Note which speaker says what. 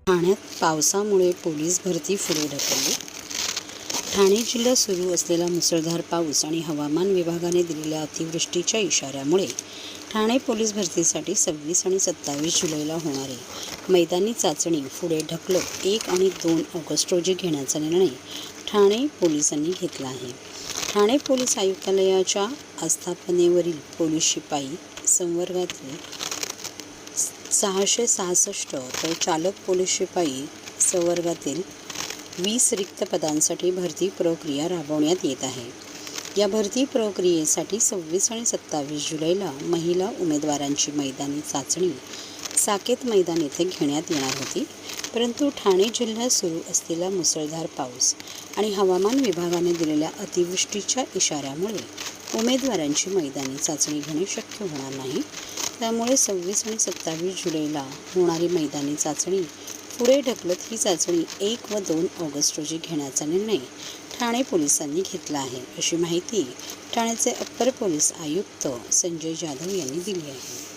Speaker 1: ठाण्यात पावसामुळे पोलीस भरती पुढे ढकलली। ठाणे जिल्ह्यात सुरू असलेला मुसळधार पाऊस आणि हवामान विभागाने दिलेल्या अतिवृष्टीच्या इशाऱ्यामुळे ठाणे पोलीस भरतीसाठी 26 आणि 27 जुलैला होणारी मैदानी चाचणी पुढे ढकलत 1 आणि 2 ऑगस्ट रोजी घेण्याचा निर्णय ठाणे पोलिसांनी घेतला आहे। ठाणे पोलीस आयुक्तालयाच्या आस्थापनेवरील पोलीस शिपाई संवर्गातील 666 तर चालक पोलीस शिपाई संवर्गातील 20 रिक्त पदांसाठी भरती प्रक्रिया राबवण्यात येत आहे। या भरती प्रक्रियेसाठी 26 आणि 27 जुलैला महिला उमेदवारांची मैदानी चाचणी साकेत मैदान येथे घेण्यात येणार होती, परंतु ठाणे जिल्ह्यात सुरू असलेला मुसळधार पाऊस आणि हवामान विभागाने दिलेल्या अतिवृष्टीच्या इशाऱ्यामुळे उमेदवारांची मैदानी चाचणी घेणे शक्य होणार नाही। त्यामुळे 26 आणि 27 जुलैला होणारी मैदानी चाचणी पुढे ढकलत ही चाचणी 1 व 2 ऑगस्ट रोजी घेण्याचा निर्णय ठाणे पोलिसांनी घेतला आहे, अशी माहिती ठाण्याचे अप्पर पोलीस आयुक्त संजय जाधव यांनी दिली आहे।